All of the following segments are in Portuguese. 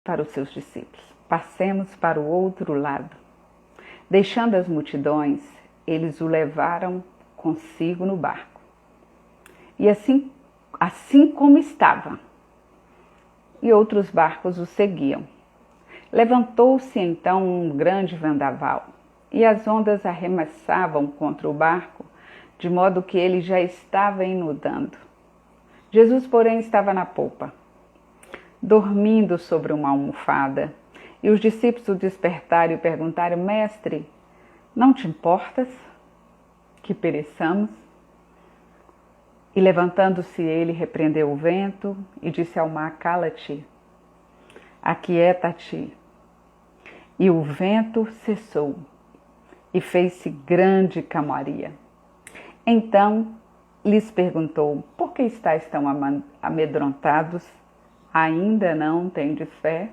para os seus discípulos: passemos para o outro lado. Deixando as multidões, eles o levaram consigo no barco. E assim como estava, e outros barcos o seguiam. Levantou-se então um grande vendaval, e as ondas arremessavam contra o barco, de modo que ele já estava inundando. Jesus, porém, estava na popa, dormindo sobre uma almofada, e os discípulos o despertaram e perguntaram: Mestre, não te importas que pereçamos? E levantando-se ele, repreendeu o vento e disse ao mar: Cala-te, aquieta-te. E o vento cessou e fez-se grande calmaria. Então lhes perguntou: Por que estáis tão amedrontados? Ainda não tendes fé?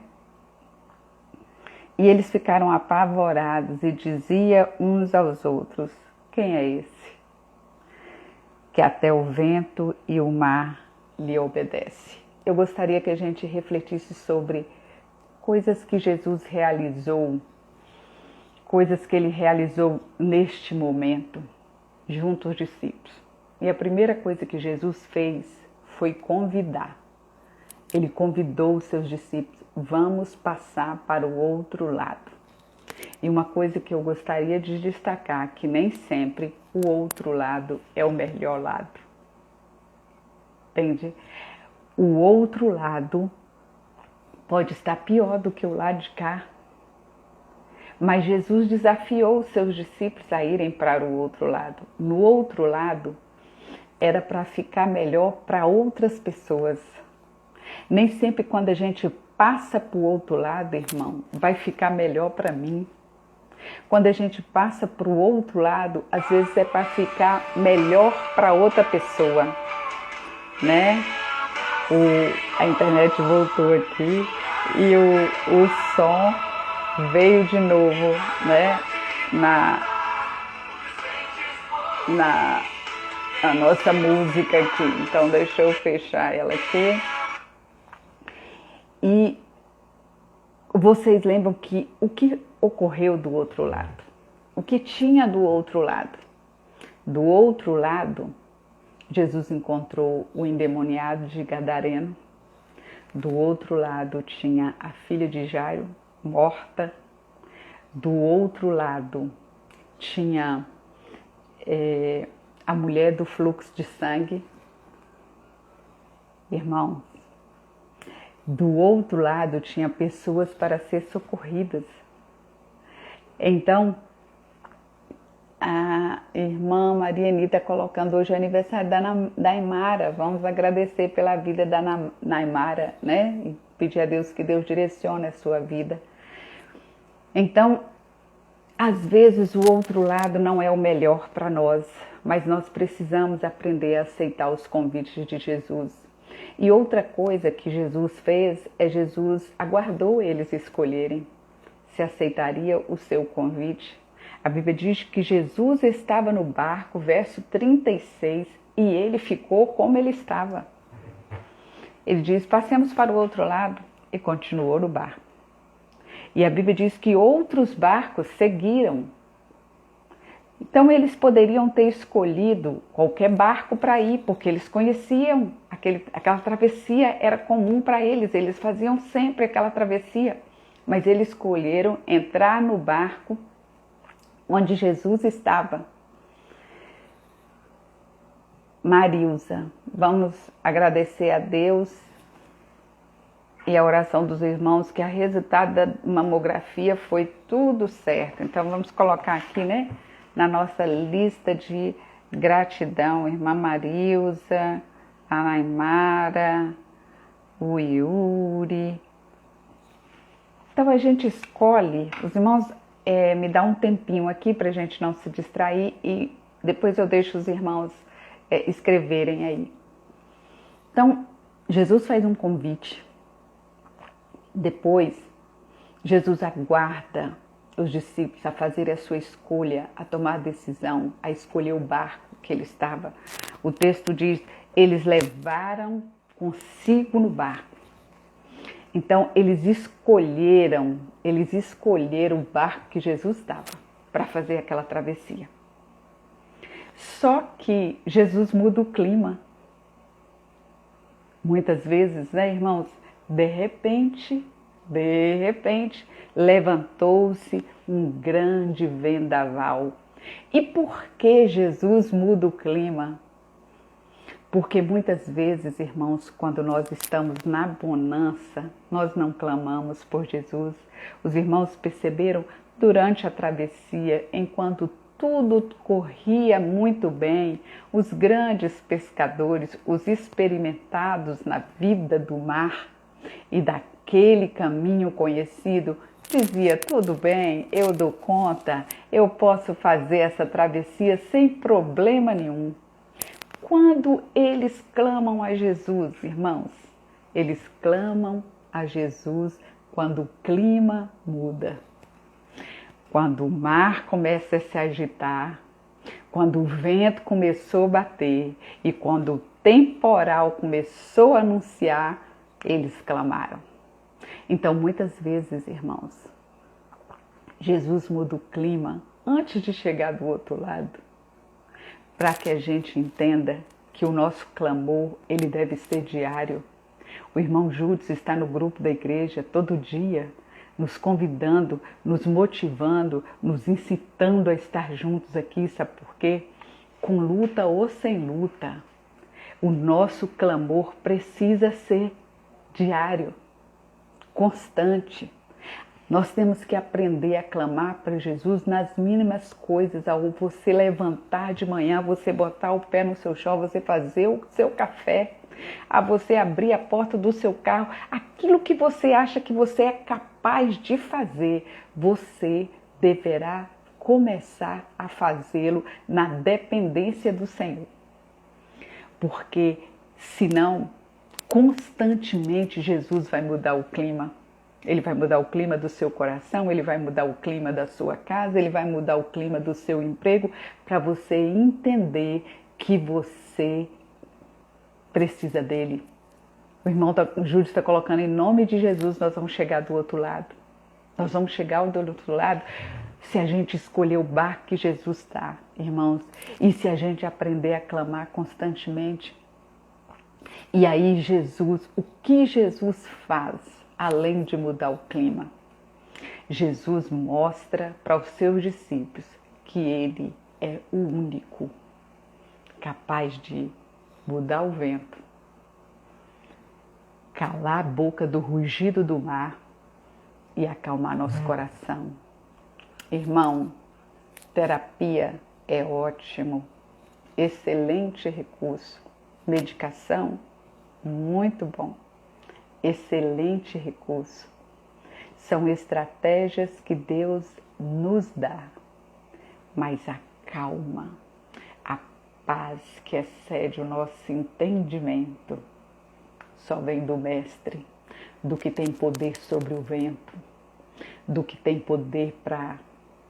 E eles ficaram apavorados e diziam uns aos outros: Quem é esse? Que até o vento e o mar lhe obedecem. Eu gostaria que a gente refletisse sobre coisas que Jesus realizou, coisas que ele realizou neste momento, junto aos discípulos. E a primeira coisa que Jesus fez foi convidar. Ele convidou os seus discípulos: vamos passar para o outro lado. E uma coisa que eu gostaria de destacar, que nem sempre o outro lado é o melhor lado. Entende? O outro lado pode estar pior do que o lado de cá. Mas Jesus desafiou os seus discípulos a irem para o outro lado. No outro lado era para ficar melhor para outras pessoas. Nem sempre quando a gente passa para o outro lado, irmão, vai ficar melhor para mim. Quando a gente passa para o outro lado, às vezes é para ficar melhor para outra pessoa, né? A internet voltou aqui e o som veio de novo, né? A nossa música aqui. Então deixa eu fechar ela aqui. E vocês lembram que o que ocorreu do outro lado? O que tinha do outro lado? Do outro lado, Jesus encontrou o endemoniado de Gadareno. Do outro lado tinha a filha de Jairo, morta. Do outro lado tinha a mulher do fluxo de sangue. Irmãos, do outro lado tinha pessoas para ser socorridas. Então, a irmã Marianita colocando hoje o aniversário da Naimara. Vamos agradecer pela vida da Naimara, né? E pedir a Deus que Deus direcione a sua vida. Então, às vezes o outro lado não é o melhor para nós, mas nós precisamos aprender a aceitar os convites de Jesus. E outra coisa que Jesus fez é Jesus aguardou eles escolherem se aceitaria o seu convite. A Bíblia diz que Jesus estava no barco, verso 36, e ele ficou como ele estava. Ele diz: passemos para o outro lado, e continuou no barco. E a Bíblia diz que outros barcos seguiram. Então eles poderiam ter escolhido qualquer barco para ir, porque eles conheciam, aquela travessia era comum para eles faziam sempre aquela travessia. Mas eles escolheram entrar no barco onde Jesus estava. Marilza, vamos agradecer a Deus e a oração dos irmãos que o resultado da mamografia foi tudo certo. Então vamos colocar aqui, né, na nossa lista de gratidão, irmã Marilza, a Naimara, o Yuri. Então a gente escolhe, os irmãos me dá um tempinho aqui para a gente não se distrair e depois eu deixo os irmãos escreverem aí. Então, Jesus faz um convite. Depois, Jesus aguarda os discípulos a fazer a sua escolha, a tomar a decisão, a escolher o barco que ele estava. O texto diz, eles levaram consigo no barco. Então eles escolheram o barco que Jesus estava para fazer aquela travessia. Só que Jesus muda o clima. Muitas vezes, né, irmãos? De repente, levantou-se um grande vendaval. E por que Jesus muda o clima? Porque muitas vezes, irmãos, quando nós estamos na bonança, nós não clamamos por Jesus. Os irmãos perceberam durante a travessia, enquanto tudo corria muito bem, os grandes pescadores, os experimentados na vida do mar e daquele caminho conhecido, dizia: tudo bem, eu dou conta, eu posso fazer essa travessia sem problema nenhum. Quando eles clamam a Jesus, irmãos, eles clamam a Jesus quando o clima muda. Quando o mar começa a se agitar, quando o vento começou a bater e quando o temporal começou a anunciar, eles clamaram. Então, muitas vezes, irmãos, Jesus muda o clima antes de chegar do outro lado, para que a gente entenda que o nosso clamor, ele deve ser diário. O irmão Júdice está no grupo da igreja todo dia, nos convidando, nos motivando, nos incitando a estar juntos aqui, sabe por quê? Com luta ou sem luta, o nosso clamor precisa ser diário, constante. Nós temos que aprender a clamar para Jesus nas mínimas coisas, ao você levantar de manhã, você botar o pé no seu chão, você fazer o seu café, a você abrir a porta do seu carro, aquilo que você acha que você é capaz de fazer, você deverá começar a fazê-lo na dependência do Senhor. Porque senão, constantemente Jesus vai mudar o clima. Ele vai mudar o clima do seu coração, ele vai mudar o clima da sua casa, ele vai mudar o clima do seu emprego, para você entender que você precisa dele. O irmão Júlio está colocando: em nome de Jesus, nós vamos chegar do outro lado. Nós vamos chegar do outro lado se a gente escolher o barco que Jesus está, irmãos, e se a gente aprender a clamar constantemente. E aí Jesus, o que Jesus faz além de mudar o clima? Jesus mostra para os seus discípulos que ele é o único capaz de mudar o vento, calar a boca do rugido do mar e acalmar nosso coração. Irmão, terapia é ótimo, excelente recurso. Medicação, muito bom, excelente recurso. São estratégias que Deus nos dá, mas a calma, a paz que excede o nosso entendimento, só vem do Mestre, do que tem poder sobre o vento, do que tem poder para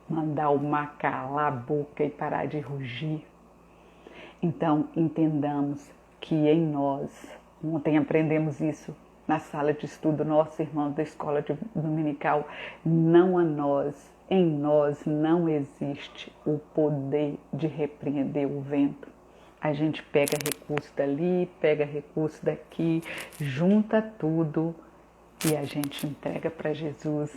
mandar o mar calar a boca e parar de rugir. Então, entendamos que em nós, ontem aprendemos isso na sala de estudo, nossos irmãos da escola dominical, não a nós, em nós não existe o poder de repreender o vento. A gente pega recurso dali, pega recurso daqui, junta tudo e a gente entrega para Jesus,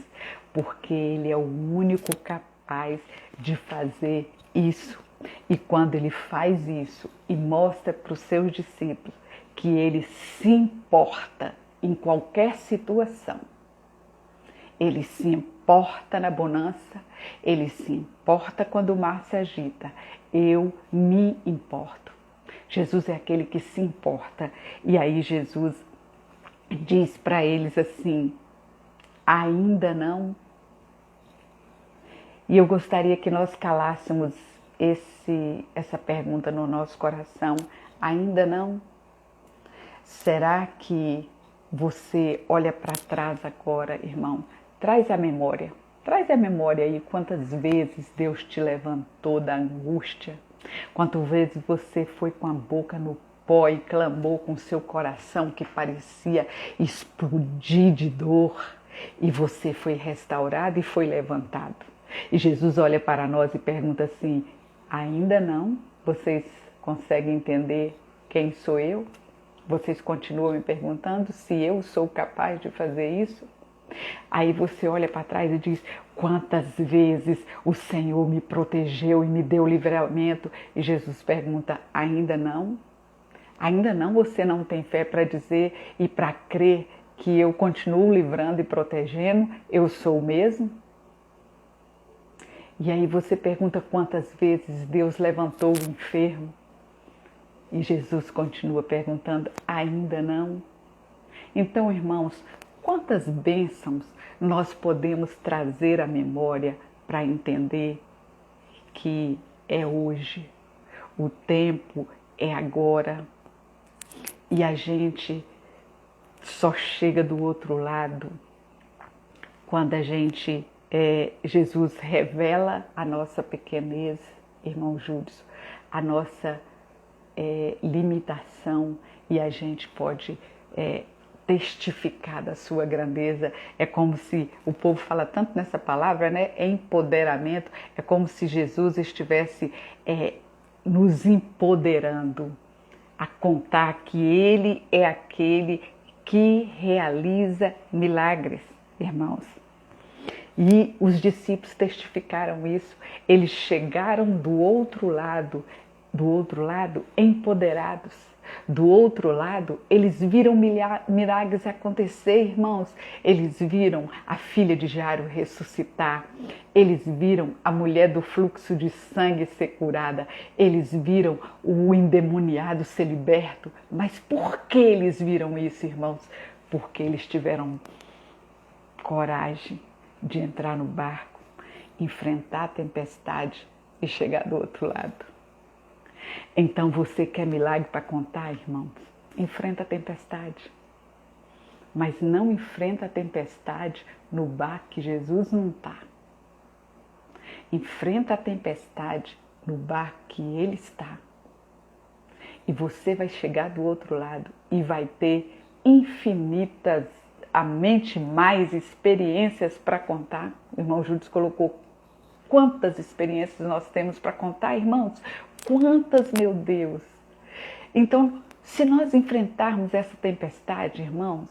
porque Ele é o único capaz de fazer isso. E quando Ele faz isso e mostra para os seus discípulos que Ele se importa em qualquer situação, Ele se importa na bonança, Ele se importa quando o mar se agita, eu me importo. Jesus é aquele que se importa. E aí Jesus diz para eles assim: ainda não? E eu gostaria que nós calássemos essa pergunta no nosso coração: ainda não? Será que você olha para trás agora, irmão? Traz a memória aí quantas vezes Deus te levantou da angústia, quantas vezes você foi com a boca no pó e clamou com seu coração que parecia explodir de dor. E você foi restaurado e foi levantado. E Jesus olha para nós e pergunta assim: ainda não? Vocês conseguem entender quem sou eu? Vocês continuam me perguntando se eu sou capaz de fazer isso? Aí você olha para trás e diz: quantas vezes o Senhor me protegeu e me deu livramento? E Jesus pergunta: ainda não? Ainda não? Você não tem fé para dizer e para crer que eu continuo livrando e protegendo? Eu sou o mesmo? E aí você pergunta quantas vezes Deus levantou o enfermo? E Jesus continua perguntando: ainda não? Então, irmãos, quantas bênçãos nós podemos trazer à memória para entender que é hoje, o tempo é agora, e a gente só chega do outro lado quando a gente, Jesus revela a nossa pequenez, irmão Júlio, a nossa limitação, e a gente pode testificar da sua grandeza. É como se, o povo fala tanto nessa palavra, né? Empoderamento, é como se Jesus estivesse nos empoderando a contar que Ele é aquele que realiza milagres, irmãos. E os discípulos testificaram isso. Eles chegaram do outro lado empoderados. Do outro lado, eles viram milagres acontecer, irmãos. Eles viram a filha de Jairo ressuscitar. Eles viram a mulher do fluxo de sangue ser curada. Eles viram o endemoniado ser liberto. Mas por que eles viram isso, irmãos? Porque eles tiveram coragem de entrar no barco, enfrentar a tempestade e chegar do outro lado. Então você quer milagre para contar, irmãos? Enfrenta a tempestade. Mas não enfrenta a tempestade no barco que Jesus não está. Enfrenta a tempestade no barco que Ele está. E você vai chegar do outro lado e vai ter infinitas, mais experiências para contar. O irmão Júlio colocou quantas experiências nós temos para contar, irmãos. Quantas, meu Deus! Então, se nós enfrentarmos essa tempestade, irmãos,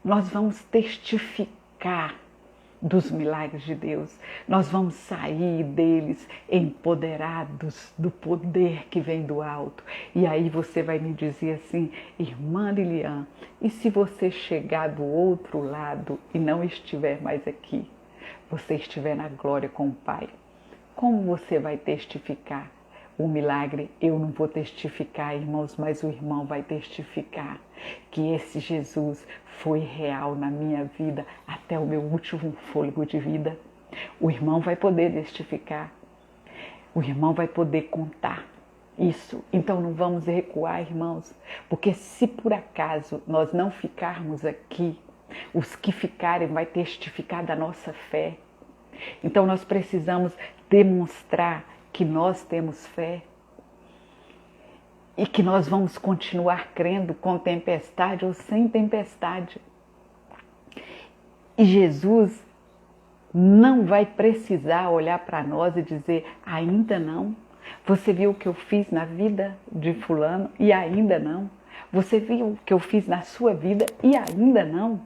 nós vamos testificar dos milagres de Deus. Nós vamos sair deles empoderados do poder que vem do alto. E aí você vai me dizer assim: irmã Lilian, e se você chegar do outro lado e não estiver mais aqui, você estiver na glória com o Pai, como você vai testificar? O milagre eu não vou testificar, irmãos, mas o irmão vai testificar que esse Jesus foi real na minha vida até o meu último fôlego de vida. O irmão vai poder testificar, o irmão vai poder contar isso. Então não vamos recuar, irmãos, porque se por acaso nós não ficarmos aqui, os que ficarem vai testificar da nossa fé. Então nós precisamos demonstrar que nós temos fé e que nós vamos continuar crendo com tempestade ou sem tempestade. E Jesus não vai precisar olhar para nós e dizer: ainda não? Você viu o que eu fiz na vida de fulano e ainda não? Você viu o que eu fiz na sua vida e ainda não?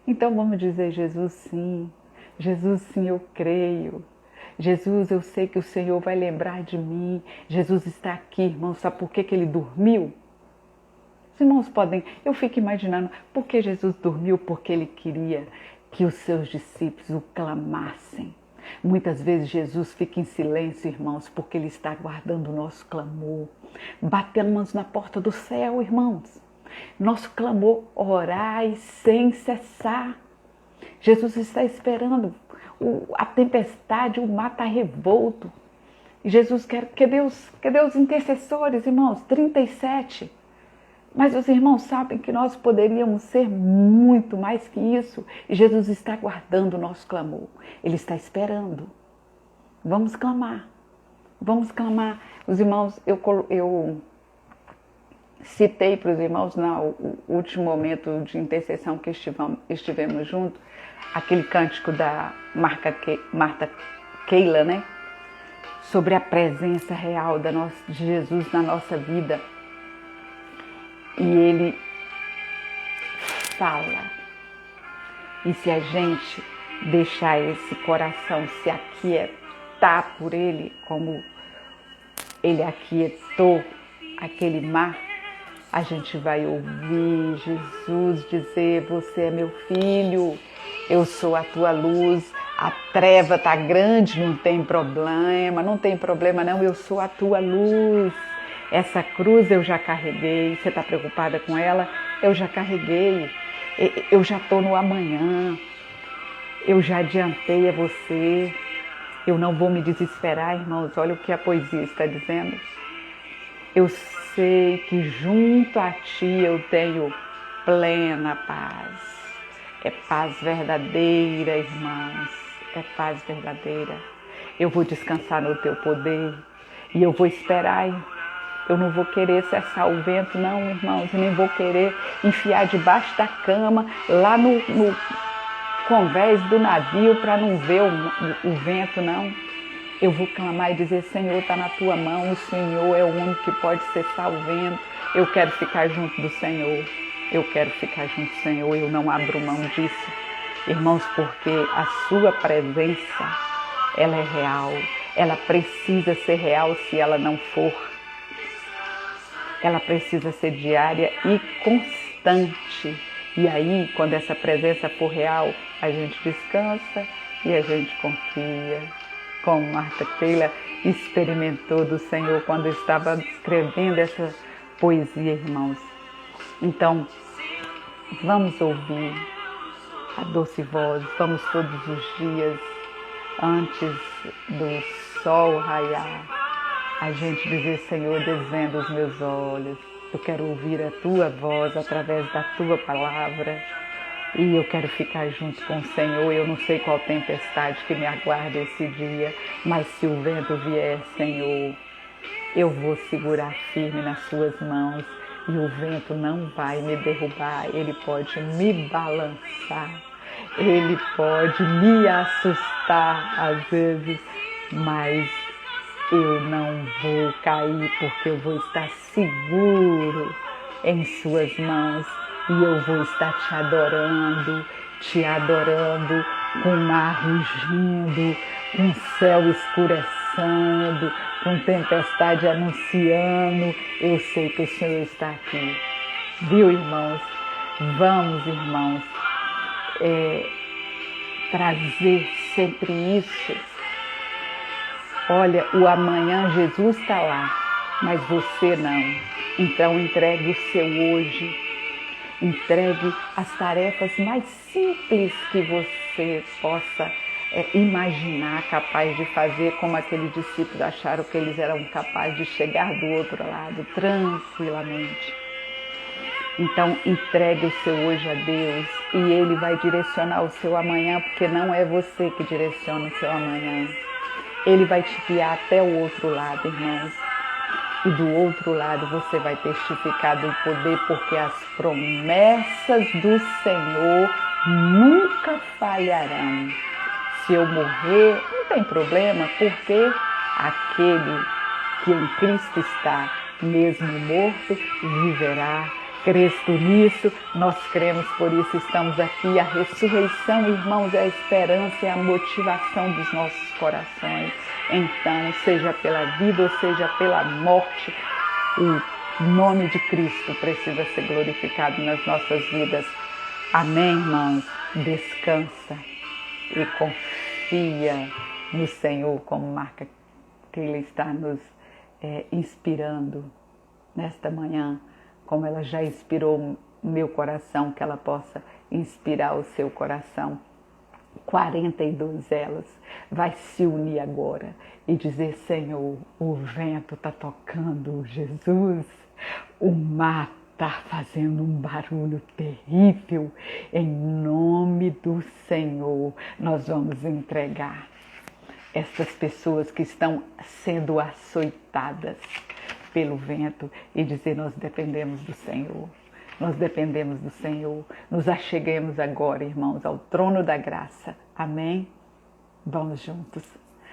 Então vamos dizer: Jesus sim, eu creio. Jesus, eu sei que o Senhor vai lembrar de mim. Jesus está aqui, irmãos. Sabe por que ele dormiu? Os irmãos podem... Eu fico imaginando por que Jesus dormiu, porque ele queria que os seus discípulos o clamassem. Muitas vezes Jesus fica em silêncio, irmãos, porque ele está aguardando o nosso clamor. Batemos na porta do céu, irmãos. Nosso clamor, orai sem cessar. Jesus está esperando. A tempestade, o mar está revolto. E Jesus quer que Deus intercessores, irmãos, 37. Mas os irmãos sabem que nós poderíamos ser muito mais que isso. E Jesus está aguardando o nosso clamor. Ele está esperando. Vamos clamar. Vamos clamar. Os irmãos, citei para os irmãos no último momento de intercessão que estivemos juntos, aquele cântico da Marta Keila, né? Sobre a presença real de Jesus na nossa vida. E ele fala. E se a gente deixar esse coração se aquietar por ele, como ele aquietou aquele mar, a gente vai ouvir Jesus dizer: você é meu filho, eu sou a tua luz, a treva está grande, não tem problema não, eu sou a tua luz. Essa cruz eu já carreguei, você está preocupada com ela? Eu já carreguei, eu já estou no amanhã, eu já adiantei a você, eu não vou me desesperar, irmãos, olha o que a poesia está dizendo. Eu sei que junto a ti eu tenho plena paz. É paz verdadeira, irmãos, é paz verdadeira. Eu vou descansar no teu poder e eu vou esperar. Eu não vou querer cessar o vento, não, irmãos, e nem vou querer enfiar debaixo da cama, lá no convés do navio, para não ver o vento, não. Eu vou clamar e dizer: Senhor, está na tua mão, o Senhor é o único que pode cessar o vento. Eu quero ficar junto do Senhor, eu quero ficar junto do Senhor, eu não abro mão disso, irmãos, porque a sua presença, ela é real, ela precisa ser real. Se ela não for, ela precisa ser diária e constante. E aí, quando essa presença for real, a gente descansa e a gente confia. Como Marta Keila experimentou do Senhor quando estava escrevendo essa poesia, irmãos. Então, vamos ouvir a doce voz, vamos todos os dias, antes do sol raiar, a gente dizer: Senhor, desvenda os meus olhos, eu quero ouvir a tua voz através da tua palavra. E eu quero ficar junto com o Senhor. Eu não sei qual tempestade que me aguarda esse dia, mas se o vento vier, Senhor, eu vou segurar firme nas suas mãos e o vento não vai me derrubar. Ele pode me balançar, ele pode me assustar às vezes, mas eu não vou cair, porque eu vou estar seguro em suas mãos. E eu vou estar te adorando, com o mar rugindo, com o céu escurecendo, com tempestade anunciando. Eu sei que o Senhor está aqui. Viu, irmãos? Vamos, irmãos, trazer sempre isso. Olha, o amanhã Jesus está lá, mas você não. Então entregue o seu hoje. Entregue as tarefas mais simples que você possa imaginar capaz de fazer, como aqueles discípulos acharam que eles eram capazes de chegar do outro lado tranquilamente. Então entregue o seu hoje a Deus e Ele vai direcionar o seu amanhã, porque não é você que direciona o seu amanhã. Ele vai te guiar até o outro lado, irmãos. E do outro lado você vai testificar do poder, porque as promessas do Senhor nunca falharão. Se eu morrer, não tem problema, porque aquele que em Cristo está, mesmo morto, viverá. Crês tu nisso? Nós cremos, por isso estamos aqui. A ressurreição, irmãos, é a esperança, é a motivação dos nossos corações. Então, seja pela vida ou seja pela morte, o nome de Cristo precisa ser glorificado nas nossas vidas. Amém, irmãos? Descansa e confia no Senhor, como Marta Keila está nos inspirando nesta manhã, como ela já inspirou o meu coração, que ela possa inspirar o seu coração. 42 elas vai se unir agora e dizer: Senhor, o vento está tocando, Jesus, o mar está fazendo um barulho terrível. Em nome do Senhor, nós vamos entregar essas pessoas que estão sendo açoitadas pelo vento e dizer: nós dependemos do Senhor. Nós dependemos do Senhor. Nos acheguemos agora, irmãos, ao trono da graça. Amém? Vamos juntos.